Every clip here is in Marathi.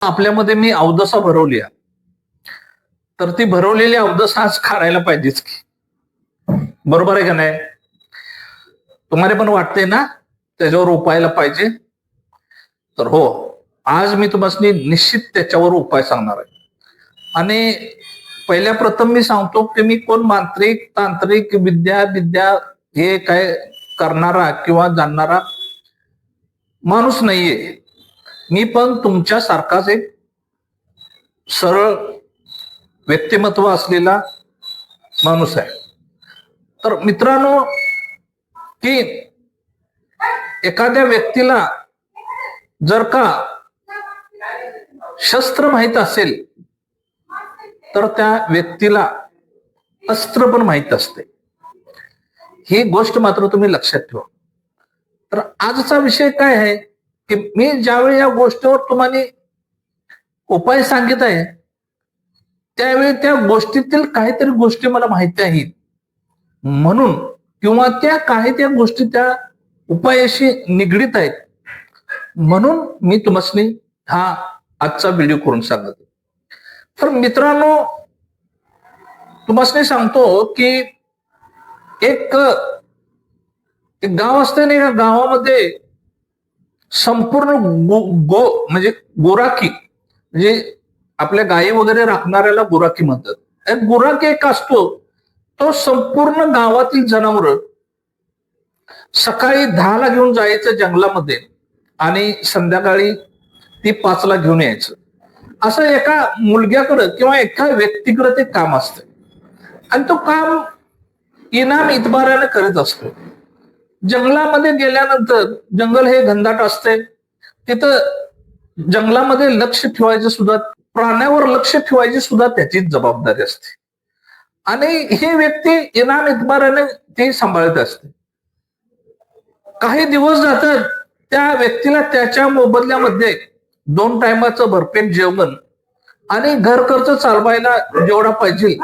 आपल्यामध्ये मी अवदसा भरवली आहे. तर ती भरवलेली अवदसा आज खायला पाहिजेच की. बरोबर आहे का नाही? तुम्हाला पण वाटतंय ना त्याच्यावर उपायला पाहिजे? तर हो, आज मी तुम्हाला निश्चित त्याच्यावर उपाय सांगणार आहे. आणि पहिल्या प्रथम मी सांगतो की मी कोण मांत्रिक तांत्रिक विद्या विद्या हे काय करणारा किंवा जाणणारा माणूस नाहीये. मी पण तुमच्या सारखाच एक सरळ व्यक्तिमत्व असलेला माणूस आहे. तर मित्रांनो, की एखाद्या व्यक्तीला जर का शस्त्र माहित असेल तर त्या व्यक्तीला अस्त्र पण माहित असते. ही गोष्ट मात्र तुम्ही लक्षात ठेवा. तर आजचा विषय काय आहे की मी ज्यावेळी या गोष्टीवर तुम्हाला उपाय सांगित आहे त्यावेळी त्या गोष्टीतील काहीतरी गोष्टी मला माहिती आहेत म्हणून किंवा त्या गोष्टी त्या उपायाशी निगडीत आहेत म्हणून मी तुम्हाला हा आजचा व्हिडिओ करून सांगत. तर मित्रांनो, तुम्हाला सांगतो की एक गाव असते ना, या गावामध्ये संपूर्ण म्हणजे गोराकी, म्हणजे आपल्या गायी वगैरे राखणाऱ्याला गुराखी म्हणतात. एक गुराखी एक असतो, तो संपूर्ण गावातील जनावर सकाळी 10ला घेऊन जायचं जंगलामध्ये आणि संध्याकाळी ती 5ला घेऊन यायचं. असं एका मुलग्याकडं किंवा एका व्यक्तीकडे ते काम असतं आणि तो काम इनाम इतबाराने करत असतो. जंगलामध्ये गेल्यानंतर जंगल हे घनदाट असते, तिथं जंगलामध्ये लक्ष ठेवायचं सुद्धा, प्राण्यावर लक्ष ठेवायची सुद्धा त्याचीच जबाबदारी असते आणि ही व्यक्ती इनाम इतबाराने ती सांभाळत असते. काही दिवस जातात, त्या व्यक्तीला त्याच्या मोबदल्यामध्ये 2 टायमाचं भरपेट जेवण आणि घर खर्च चालवायला जेवढा पाहिजे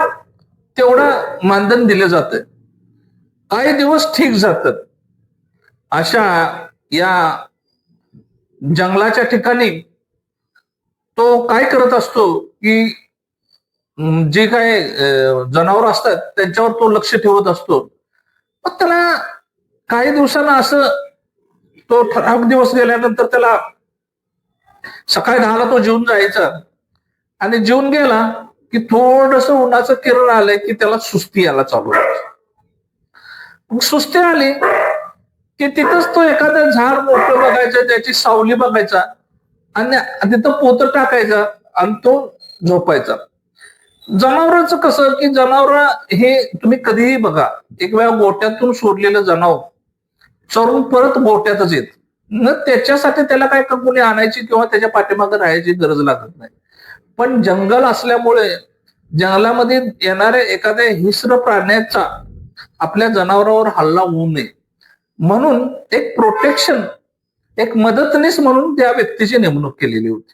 तेवढा मानधन दिलं जातं. काही दिवस ठीक जातात. अशा या जंगलाच्या ठिकाणी तो काय करत असतो की जे काय जनावर असतात त्यांच्यावर तो लक्ष ठेवत असतो. मग त्याला काही दिवसांना असं, तो ठराविक दिवस गेल्यानंतर त्याला सकाळी 10ला तो जेवून जायचा आणि जेवून गेला की थोडस उन्हाचं किरण आलंय की त्याला सुस्ती यायला चालू होती. मग सुस्ती आली की तिथंच तो एखादं झाड मोठं बघायचं, त्याची सावली बघायचा आणि तिथं पोतं टाकायचा आणि तो झोपायचा. जनावरांचं कसं की जनावर हे तुम्ही कधीही बघा, एक वेळा गोट्यातून सोडलेलं जनावर चरून परत गोट्यातच येत न, त्याच्यासाठी त्याला काय कोणी आणायची किंवा त्याच्या पाठीमागे राहायची गरज लागत नाही. पण जंगल असल्यामुळे जंगलामध्ये येणाऱ्या एखाद्या हिंस्र प्राण्याचा आपल्या जनावरांवर हल्ला होऊ नये म्हणून एक प्रोटेक्शन, एक मदतनीस म्हणून त्या व्यक्तीची नेमणूक केलेली होती.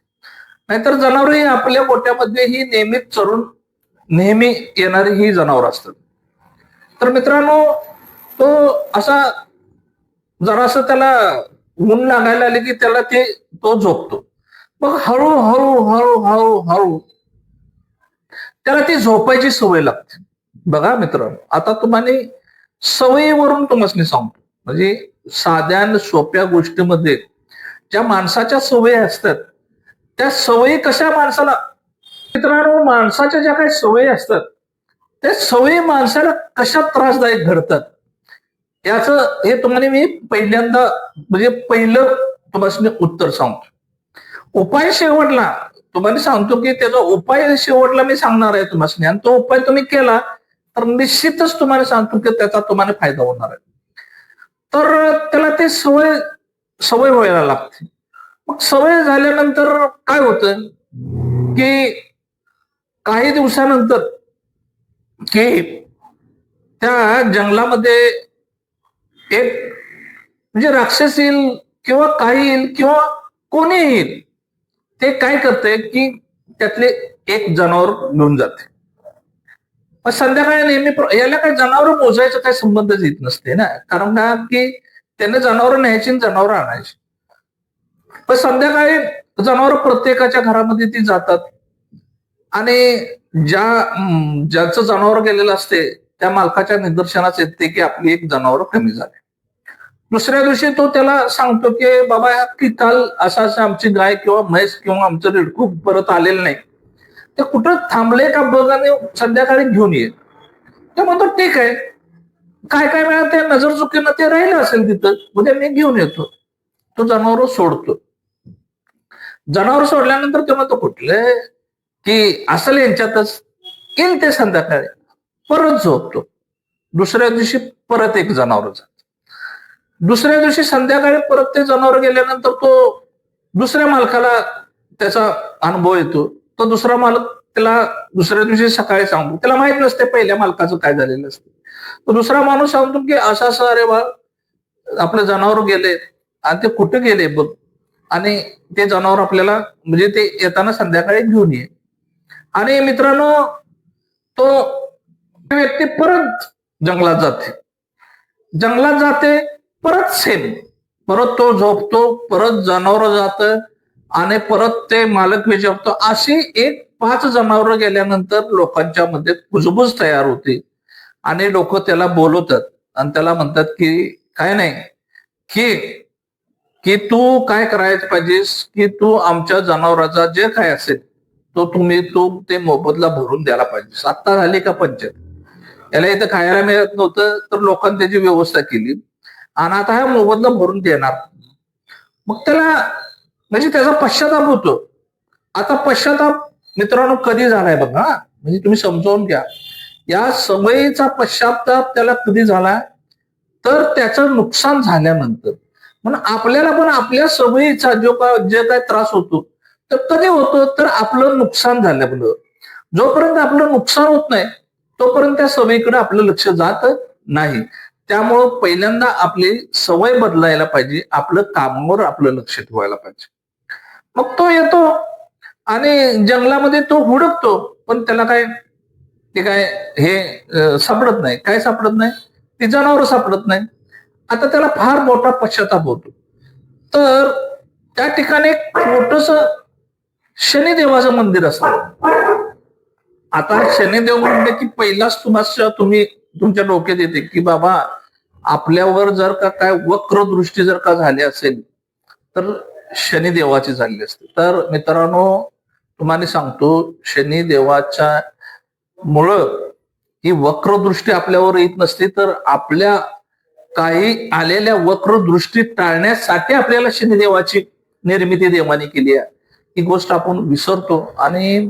नाहीतर जनावर ही आपल्या गोट्यामध्ये ही नेहमीच चरून नेहमी येणारी ही जनावर असतात. तर मित्रांनो, तो असा जरासं त्याला ऊन लागायला आले की त्याला तो झोपतो. मग हळू त्याला ती झोपायची सवय लागते. बघा मित्रांनो, आता तुम्हाला सवयीवरून तुम्हाला सांगतो, म्हणजे साध्या सोप्या गोष्टीमध्ये ज्या माणसाच्या सवयी असतात त्या सवयी कशा माणसाला, मित्रांनो, माणसाच्या ज्या काही सवयी असतात त्या सवयी माणसाला कशा त्रासदायक घडतात याचं हे तुम्हाला मी पहिल्यांदा, म्हणजे पहिलं तुम्हाला उत्तर सांगतो. उपाय शेवटला तुम्हाला सांगतो की त्याचा उपाय शेवटला मी सांगणार आहे तुम्हाला, आणि तो उपाय तुम्ही केला तर निश्चितच तुम्हाला सांगतो की त्याचा तुम्हाला फायदा होणार आहे. तर त्याला ते सवय व्हायला लागते. मग सवय झाल्यानंतर काय होतं की काही दिवसानंतर की त्या जंगलामध्ये एक म्हणजे राक्षस येईल किंवा काही येईल किंवा कोणी येईल, ते काय करते की त्यातले एक जनावर घेऊन जाते. मग संध्याकाळी नेहमी याला काही जनावर मोजायचा काही संबंधच येत नसते ना, कारण का की त्याने जनावर न्यायची जनावर आणायची. पण संध्याकाळी जनावर प्रत्येकाच्या घरामध्ये ती जातात आणि ज्याचं जनावर गेलेलं असते त्या मालकाच्या निदर्शनास येते की आपली एक जनावर कमी झाले. दुसऱ्या दिवशी तो त्याला सांगतो की बाबा की काल असं आमची गाय किंवा म्हैस किंवा आमचं रेडकू परत आलेलं नाही, ते कुठं थांबले का बघ आणि संध्याकाळी घेऊन ये. ते म्हणतो ठीक आहे, काय काय वेळा ते नजर चुकीनं ते राहिलं असेल तिथं, उद्या मी घेऊन येतो. तो जनावर सोडतो. जनावर सोडल्यानंतर ते म्हणतो कुठलं की असेल यांच्यातच, येईल ते संध्याकाळी. परत झोपतो. दुसऱ्या दिवशी परत एक जनावर जात. दुसऱ्या दिवशी संध्याकाळी परत ते जनावर गेल्यानंतर तो दुसऱ्या मालकाला त्याचा अनुभव येतो. तो दुसरा मालक त्याला दुसऱ्या दिवशी सकाळी सांगतो. त्याला माहित नसते पहिल्या मालकाचं काय झालेलं असतं. तो दुसरा माणूस सांगतो की असं असं अरे बा आपले जनावर गेले आणि ते कुठे गेले बघ, आणि ते जनावर आपल्याला म्हणजे ते येताना संध्याकाळी घेऊन ये. आणि मित्रांनो तो व्यक्ती परत जंगलात जाते. जंगलात जाते परत सेम, परत तो झोपतो, परत जनावर जात आणि परत ते मालक विचारतो. अशी एक 5 जनावर गेल्यानंतर लोकांच्या मध्ये कुजबूज तयार होते आणि लोक त्याला बोलवतात आणि त्याला म्हणतात की काय नाही की की तू काय करायचं पाहिजेस की तू आमच्या जनावराचा जे काय असेल तो तू ते मोबदला भरून द्यायला पाहिजेस. आत्ता झाली का पंचायत, याला इथं खायला मिळत नव्हतं तर लोकांनी त्याची व्यवस्था केली आणि आता हा मोबदला भरून देणार. मग त्याला म्हणजे त्याचा पश्चाताप होतो. आता पश्चाताप मित्रांनो कधी झालाय बघा, म्हणजे तुम्ही समजावून घ्या. या सवयीचा पश्चाताप त्याला कधी झाला तर त्याचं नुकसान झाल्यानंतर. म्हणून आपल्याला पण आपल्या सवयीचा जे काय त्रास होतो तर कधी होतो तर आपलं नुकसान झाल्यामुळं. जोपर्यंत आपलं नुकसान होत नाही तोपर्यंत त्या सवयीकडे आपलं लक्ष जात नाही. त्यामुळं पहिल्यांदा आपली सवय बदलायला पाहिजे, आपलं कामावर आपलं लक्ष ठेवायला पाहिजे. मग तो येतो आणि जंगलामध्ये तो हुडकतो, पण त्याला काय ते काय हे सापडत नाही. काय सापडत नाही? ती जनावर सापडत नाही. आता त्याला फार मोठा पश्चाताप होतो. तर त्या ठिकाणी एक छोटस शनिदेवाचं मंदिर असतं. आता शनिदेव म्हणले की पहिलाच तुम्ही तुमच्या डोक्यात येते की बाबा आपल्यावर जर का काय वक्र दृष्टी जर का झाली असेल तर शनिदेवाची झाली असते. तर मित्रांनो तुम्हाला सांगतो शनिदेवाच्या मुळे ही वक्रदृष्टी आपल्यावर येत नसते, तर आपल्या काही आलेल्या वक्रदृष्टी टाळण्यासाठी आपल्याला शनिदेवाची निर्मिती देवाने केली आहे. ही गोष्ट आपण विसरतो आणि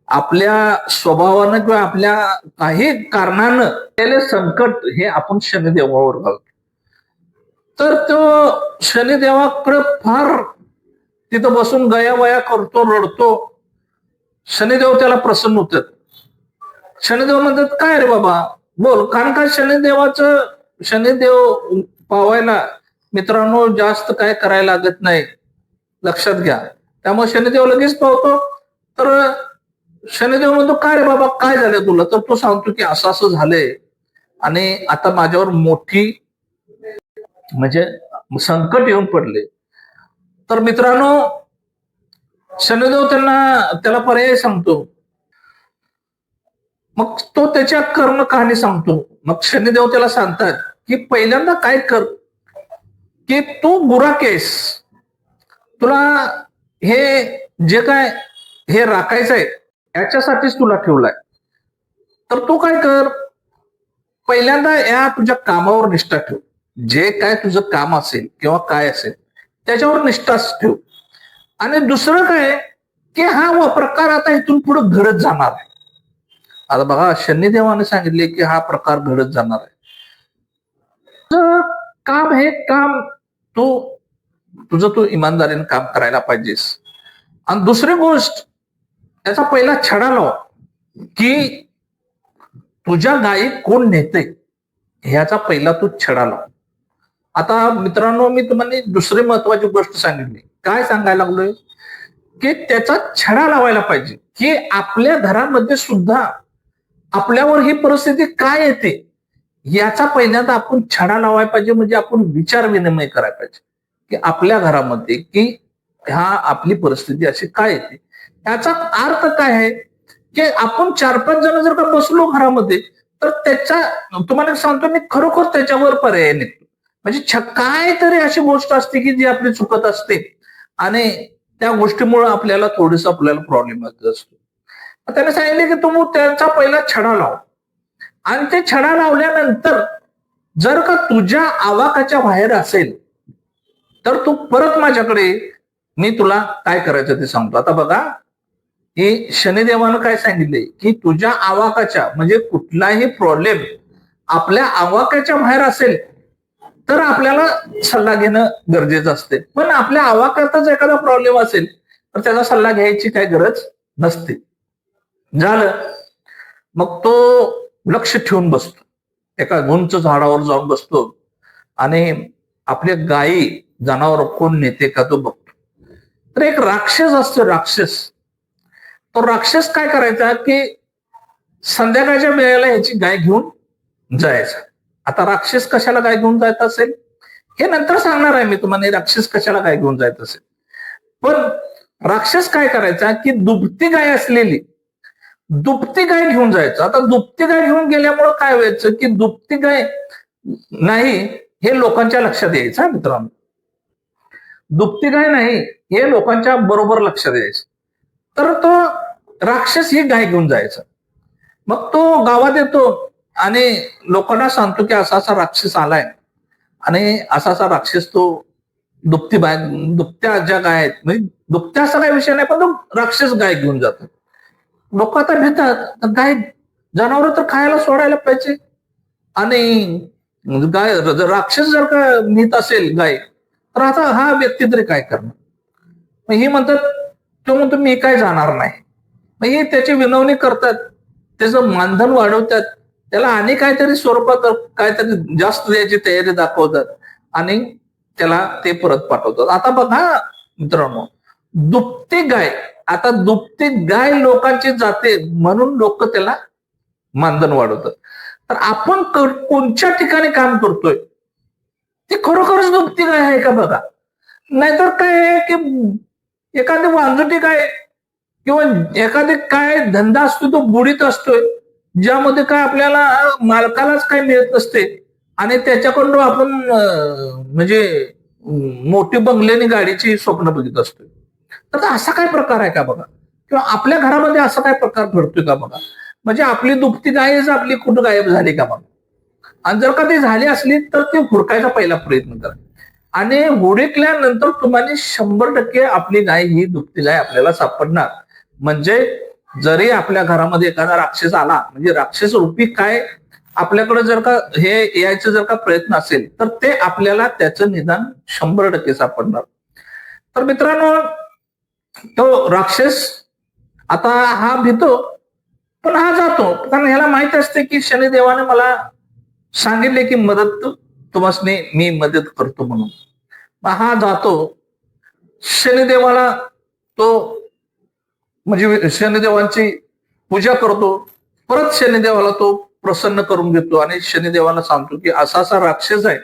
आपल्या स्वभावानं किंवा आपल्या काही कारणानं केलेले संकट हे आपण शनिदेवावर घालतो. तर तो शनिदेवाकडे फार तिथं बसून गयावया करतो, रडतो. शनिदेव त्याला प्रसन्न होतात. शनिदेव म्हणतात काय रे बाबा बोल, कारण का शनिदेव पावायला मित्रांनो जास्त काय करायला लागत नाही, लक्षात घ्या. त्यामुळे शनिदेव लगेच पावतो. तर शनिदेव म्हणतो काय रे बाबा काय झालंय तुला, तर तो सांगतो की असं असं झालंय आणि आता माझ्यावर मोठी म्हणजे संकट येऊन पडले. तर मित्रांनो शनिदेव त्याला पर्याय सांगतो. मग तो त्याच्या कर्म कहाणी सांगतो. मग शनिदेव त्याला सांगतात की पहिल्यांदा काय कर की तू गुराकेस, तुला हे जे काय हे राखायचंय याच्यासाठीच तुला ठेवलाय. तर तू काय कर, पहिल्यांदा या तुझ्या कामावर निष्ठा ठेव. जे काय तुझं काम असेल किंवा काय असेल त्याच्यावर निष्ठाच ठेव. आणि दुसरं काय की हा प्रकार आता इथून पुढे घडत जाणार आहे. आता बघा शनिदेवाने सांगितले की हा प्रकार घडत जाणार आहे. काम हे काम तू इमानदारीने काम करायला पाहिजेस. आणि दुसरी गोष्ट याचा पहिला छडा लाव की तुझ्या गायी कोण नेते ह्याचा पहिला तू छडा लाव. आता मित्रांनो मी तुम्हाला दुसरी महत्वाची गोष्ट सांगितली. काय सांगायला लागलोय की त्याचा छडा लावायला पाहिजे की आपल्या घरामध्ये सुद्धा आपल्यावर ही परिस्थिती काय येते याचा पहिल्यांदा आपण छडा लावायला पाहिजे. म्हणजे आपण विचार विनिमय करायला पाहिजे की आपल्या घरामध्ये की ह्या आपली परिस्थिती अशी काय येते. याचा अर्थ काय आहे की आपण 4-5 जण जर का बसलो घरामध्ये, तर त्याच्या तुम्हाला सांगतो मी, खरोखर त्याच्यावर पर्याय निघतो. म्हणजे काय तरी अशी गोष्ट असते की जी आपली चुकत असते आणि त्या गोष्टीमुळे आपल्याला प्रॉब्लेम येत असतो. त्याने सांगितले की तू त्यांचा पहिला छडा लाव आणि ते छडा लावल्यानंतर जर का तुझ्या आवाकाच्या बाहेर असेल तर तू परत माझ्याकडे ये. मी तुला काय करायचं ते सांगतो. आता बघा, की शनिदेवानं काय सांगितले की तुझ्या आवाकाच्या म्हणजे कुठलाही प्रॉब्लेम आपल्या आवाकाच्या बाहेर असेल तर आपल्याला सल्ला घेणं गरजेचं असते. पण आपल्या आवाकातच एखादा प्रॉब्लेम असेल तर त्याचा सल्ला घ्यायची काही गरज नसते. झालं, मग तो लक्ष ठेवून बसतो, एका उंच झाडावर जाऊन बसतो आणि आपल्या गायी जनावर कोण नेते का तो बघतो. तर एक राक्षस असतो, राक्षस. तो राक्षस काय करायचा की संध्याकाळच्या वेळेला ह्याची गाय घेऊन जायचा. आता राक्षस कशाला गाय घेऊन जात असेल हे नंतर सांगणार आहे मी तुम्हाला, राक्षस कशाला गाय घेऊन जात असेल. पण राक्षस काय करायचा की दुभती गाय असलेली दुभती गाय घेऊन जायचं. आता दुभती गाय घेऊन गेल्यामुळं काय व्हायचं की दुभती गाय नाही हे लोकांच्या लक्षात यायचं मित्रांनो. दुभती गाय नाही हे लोकांच्या बरोबर लक्षात यायचं. तर तो राक्षस ही गाय घेऊन जायचा. मग तो गावात येतो आणि लोकांना सांगतो की असा असा राक्षस आलाय आणि असा असा राक्षस तो दुभत्या ज्या गाय आहेत, म्हणजे दुभत्या असा काही विषय नाही, पण तो राक्षस गाय घेऊन जातो. लोक आता भेटतात, गाय जनावर तर खायला सोडायला पाहिजे आणि गाय राक्षस जर का नीत असेल गाय, तर आता हा व्यक्ती तरी काय करणार. मग हे म्हणतात, तो म्हणतो मी काय जाणार नाही. मग हे त्याची विनवणी करतात, त्याचं मानधन वाढवतात, त्याला आणि काहीतरी स्वरूपात काहीतरी जास्त द्यायची तयारी दाखवतात आणि त्याला ते परत पाठवतात. आता बघा मित्रांनो, दुभती गाय, आता दुभती गाय लोकांची जाते म्हणून लोक त्याला मानधन वाढवतात. तर आपण कोणत्या ठिकाणी काम करतोय ते खरोखरच दुभती गाय आहे का बघा. नाहीतर काय आहे की एखादी वांजुटी गाय किंवा एखादी काय धंदा असतो तो बुडीत असतोय, ज्यामध्ये काय आपल्याला मालकालाच काय मिळत नसते आणि त्याच्याकडून आपण म्हणजे मोठी बंगल्यानी गाडीची स्वप्न बघित असतोय. तर असा काय प्रकार आहे का बघा, किंवा आपल्या घरामध्ये असा काय प्रकार घडतोय का बघा. म्हणजे आपली दुभती गायच आपली कुठं गायब झाली का बघा. आणि जर का ती झाली असली तर ते हुडकायचा पहिला प्रयत्न करा आणि हुडकल्यानंतर तुम्हाला 100% आपली गाय ही दुभती गाय आपल्याला सापडणार. म्हणजे जरी आपल्या घरामध्ये एखादा राक्षस आला, म्हणजे राक्षस रूपी काय आपल्याकडे जर का हे यायचं जर का प्रयत्न असेल तर ते आपल्याला त्याचं निदान 100% सापडणार. तर मित्रांनो, तो राक्षस आता हा भीतो पण हा जातो, कारण ह्याला माहित असते की शनिदेवाने मला सांगितले की मदत तुम्हाला मी मदत करतो म्हणून. हा जातो शनिदेवाला, तो म्हणजे शनिदेवांची पूजा करतो, परत शनिदेवाला तो प्रसन्न करून घेतो आणि शनिदेवाला सांगतो की असा असा राक्षस आहे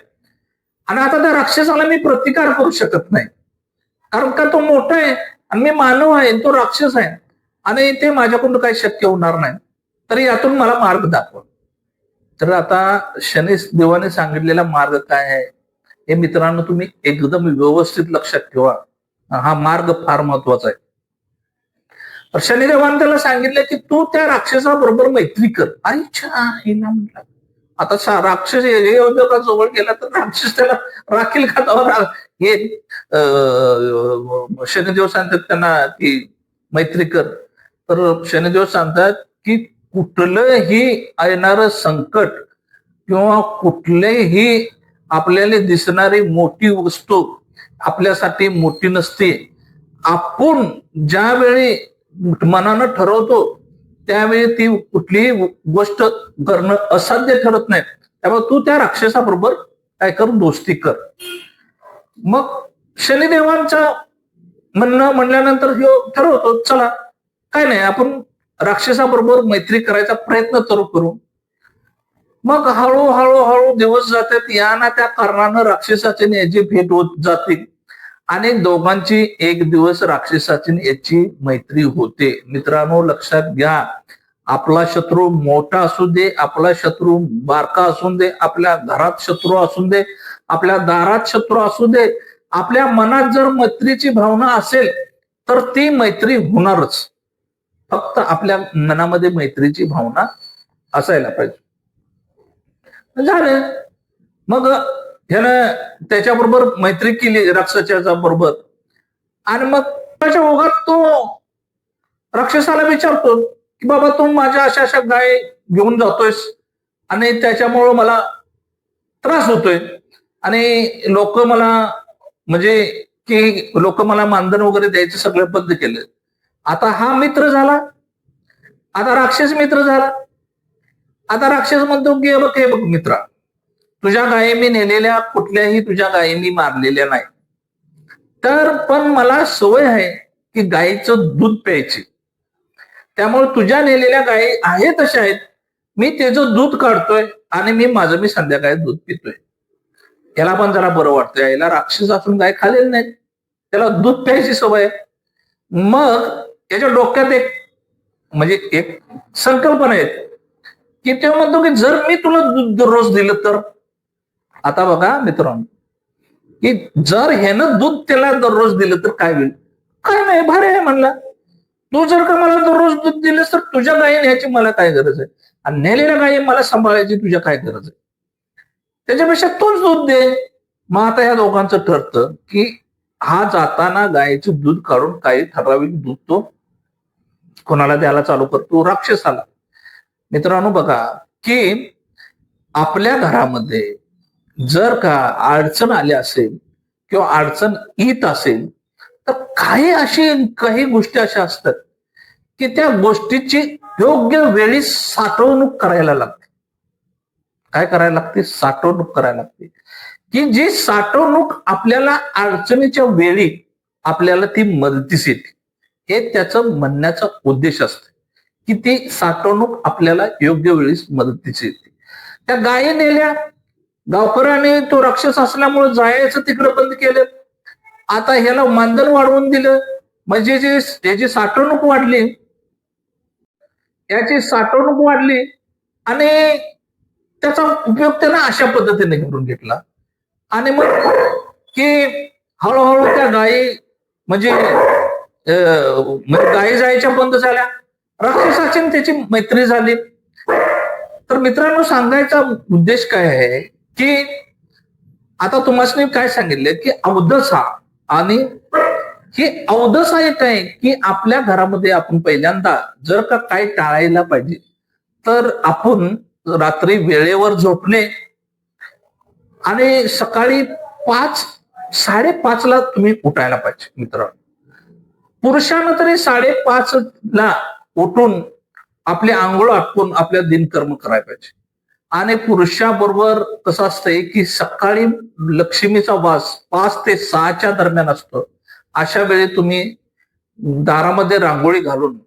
आणि आता त्या राक्षसाला मी प्रतिकार करू शकत नाही, कारण का तो मोठा आहे आणि मी मानव आहे, तो राक्षस आहे आणि ते माझ्याकडून काही शक्य होणार नाही, तर यातून मला मार्ग दाखवा. तर आता शनी देवाने सांगितलेला मार्ग काय आहे हे मित्रांनो तुम्ही एकदम व्यवस्थित लक्षात ठेवा. हा मार्ग फार महत्वाचा आहे. तर शनिदेवाने त्याला सांगितलं की तू त्या राक्षसाबरोबर मैत्री कर. अरे म्हटलं आता राक्षस जवळ गेला तर राक्षस त्याला राखील का. हे शनिदेव सांगतात त्यांना की मैत्री कर. तर शनिदेव सांगतात की कुठलंही येणारं संकट किंवा कुठलेही आपल्याला दिसणारी मोठी वस्तू आपल्यासाठी मोठी नसते. आपण ज्यावेळी मनानं ठरवतो त्यावेळी ती कुठलीही गोष्ट करणं असाध्य ठरत नाही. त्यामुळे तू त्या राक्षसाबरोबर काय कर, दोस्ती कर. मग शनिदेवांचं म्हणल्यानंतर ठरवतो चला काय नाही, आपण राक्षसाबरोबर मैत्री करायचा प्रयत्न करू. मग हळूहळू दिवस जातात, या ना त्या कारणानं राक्षसाची न्यायची भेट होत जाते आणि दोघांची एक दिवस राक्षसाची याची मैत्री होते. मित्रांनो लक्षात घ्या, आपला शत्रू मोठा असू दे, आपला शत्रू बारका असू दे, आपल्या घरात शत्रू असू दे, आपल्या दारात शत्रू असू दे, आपल्या मनात जर मैत्रीची भावना असेल तर ती मैत्री होणारच. फक्त आपल्या मनामध्ये मैत्रीची भावना असायला पाहिजे. झालं मग ह्यानं त्याच्याबरोबर मैत्री केली राक्षसाच्या बरोबर, आणि मग त्याच्या ओघात तो राक्षसाला विचारतो की बाबा तू माझ्या अशा अशा गाय घेऊन जातोयस आणि त्याच्यामुळं मला त्रास होतोय, आणि लोक मला म्हणजे की लोक मला मानधन वगैरे द्यायचं सगळं बंद केलं. आता हा मित्र झाला, आता राक्षस मित्र झाला. आता राक्षस म्हणतो की हे बघ मित्रा, तुझ्या गायी मी नेलेल्या कुठल्याही तुझ्या गायी मी मारलेल्या नाही, तर पण मला सवय आहे की गायीचं दूध प्यायची. त्यामुळे तुझ्या नेलेल्या गायी आहे तशा आहेत, मी त्याचं दूध काढतोय आणि मी संध्याकाळी दूध पितोय. याला पण जरा बरं वाटतंय, याला राक्षस असून गाय खाल्लेली नाही, त्याला दूध प्यायची सवय. मग याच्या डोक्यात म्हणजे एक संकल्पना आहे की ते म्हणतो की जर मी तुला दूध दररोज दिलं तर. आता बघा मित्रांनो, की जर ह्यानं दूध त्याला दररोज दिलं तर काय होईल? काय नाही, भारी आहे म्हणला. तू जर का मला दररोज दूध दिलंस तर तुझ्या गायी न्यायची मला काय गरज आहे, आणि नेलेल्या गायी मला सांभाळायची तुझ्या काय गरज आहे? त्याच्यापेक्षा तूच दूध दे. मग आता या दोघांचं ठरतं की हा जाताना गायीचं दूध काढून काही ठराविक दूध तो कोणाला द्यायला चालू करतो? राक्षसाला. मित्रांनो बघा की आपल्या घरामध्ये जर का अडचण आली असेल किंवा अडचण येत असेल तर काही गोष्टी अशा असतात की त्या गोष्टीची योग्य वेळी साठवणूक करायला लागते. काय करायला लागते? साठवणूक करायला लागते. की जी साठवणूक आपल्याला अडचणीच्या वेळी आपल्याला ती मदतीस येते. हे त्याचं म्हणण्याचा उद्देश असतो की ती साठवणूक आपल्याला योग्य वेळी मदतीस येते. त्या गायी नेल्या, गावकऱ्याने तो राक्षस असल्यामुळे जायचं तिकडं बंद केलं. आता ह्याला मानधन वाढवून दिलं, म्हणजे याची साठवणूक वाढली, याची साठवणूक वाढली आणि त्याचा उपयोग त्यानं अशा पद्धतीने करून घेतला. आणि मग की हळूहळू त्या गायी म्हणजे गायी जायच्या बंद झाल्या, राक्षसाची त्याची मैत्री झाली. तर मित्रांनो सांगायचा उद्देश काय आहे की आता तुम्हाला काय सांगितलं की अवदसा, आणि ही अवदसा एक आहे की आपल्या घरामध्ये आपण पहिल्यांदा जर का काय टाळायला पाहिजे तर आपण रात्री वेळेवर झोपणे आणि सकाळी 5-5:30 ला तुम्ही उठायला पाहिजे. मित्रांनो पुरुषांना तरी 5:30 ला उठून आपले आंघोळ आटपून आपल्या दिनकर्म करायला पाहिजे. आणि पुरुषाबरोबर कसं असतंय की सकाळी लक्ष्मीचा वास 5 ते 6च्या दरम्यान असतो. अशा वेळी तुम्ही दारामध्ये रांगोळी घालून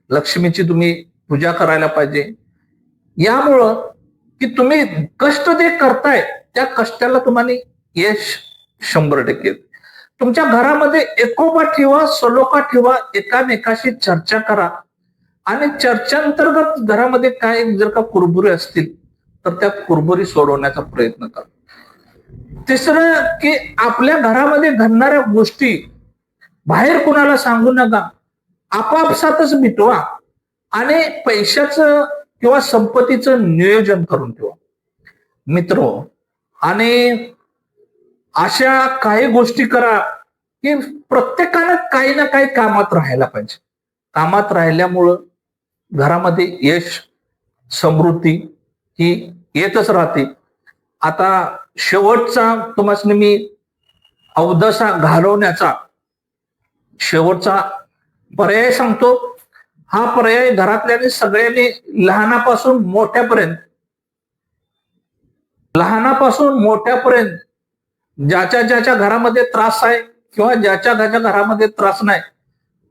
लक्ष्मीची तुम्ही पूजा करायला पाहिजे. यामुळं की तुम्ही कष्ट जे करताय त्या कष्टाला तुम्हाला यश 100% तुमच्या घरामध्ये एकोपा ठेवा, सलोखा ठेवा, एकामेकाशी चर्चा करा, आणि चर्चांतर्गत घरामध्ये काय जर का कुरबुरे असतील तर त्या कुरबुरी सोडवण्याचा प्रयत्न करा. तिसरं की आपल्या घरामध्ये घडणाऱ्या गोष्टी बाहेर कुणाला सांगू नका, आपापसातच मिटवा आणि पैशाचं किंवा संपत्तीचं नियोजन करून ठेवा. मित्र आणि अशा काही गोष्टी करा की प्रत्येकानं काही ना काही कामात राहायला पाहिजे. कामात राहिल्यामुळं घरामध्ये यश, समृद्धी ही येतच राहते. आता शेवटचा तुम्हाला मी अवदसा घालवण्याचा शेवटचा पर्याय सांगतो. हा पर्याय घरातल्याने सगळ्यांनी लहानापासून मोठ्यापर्यंत ज्याच्या ज्याच्या घरामध्ये त्रास आहे किंवा ज्याच्या ज्याच्या घरामध्ये त्रास नाही,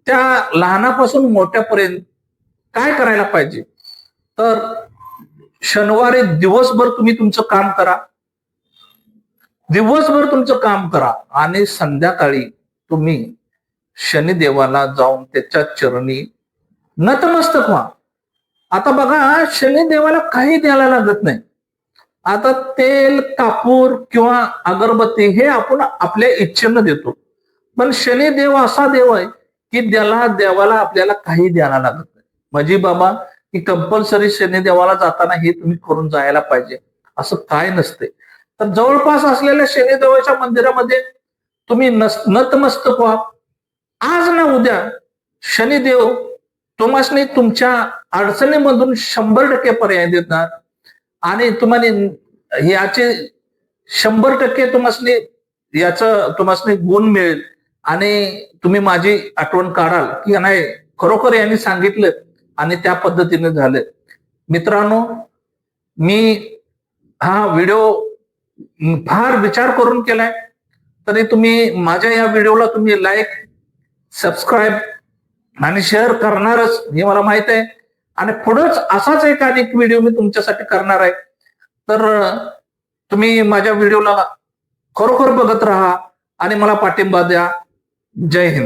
त्या लहानापासून मोठ्यापर्यंत काय करायला पाहिजे तर शनिवारी दिवसभर तुम्ही तुमचं काम करा. दिवसभर तुमचं काम करा आणि संध्याकाळी तुम्ही शनिदेवाला जाऊन त्याच्या चरणी नतमस्तक व्हा. आता बघा, शनिदेवाला काही द्यायला लागत नाही. आता तेल, कापूर किंवा अगरबत्ती हे आपण आपल्या इच्छेनं देतो. पण शनिदेव असा देव आहे की देवाला आपल्याला काही द्यायला लागत नाही. म्हणजे बाबा की कंपल्सरी शनिदेवाला जाताना हे तुम्ही करून जायला पाहिजे असं काय नसते. तर जवळपास असलेल्या शनिदेवाच्या मंदिरामध्ये तुम्ही नतमस्तक व्हा. आज ना उद्या शनिदेव तुम्हाला तुमच्या अडचणीमधून 100% पर्याय देणार आणि तुम्हाला याचे 100% तुम्हाला गुण मिळेल आणि तुम्ही माझी आठवण काढाल की नाही खरोखर यांनी सांगितलं आणि त्या पद्धतीने झालं. मित्रांनो, मी हा व्हिडिओ फार विचार करून केलाय. तरी तुम्ही माझ्या या व्हिडिओला तुम्ही लाईक, सबस्क्राईब आणि शेअर करणारच हे मला माहित आहे. आणि पुढेच असाच एक अनेक व्हिडिओ मी तुमच्यासाठी करणार आहे. तर तुम्ही माझ्या व्हिडिओला खरोखर बघत राहा आणि मला पाठिंबा द्या. जय हिंद.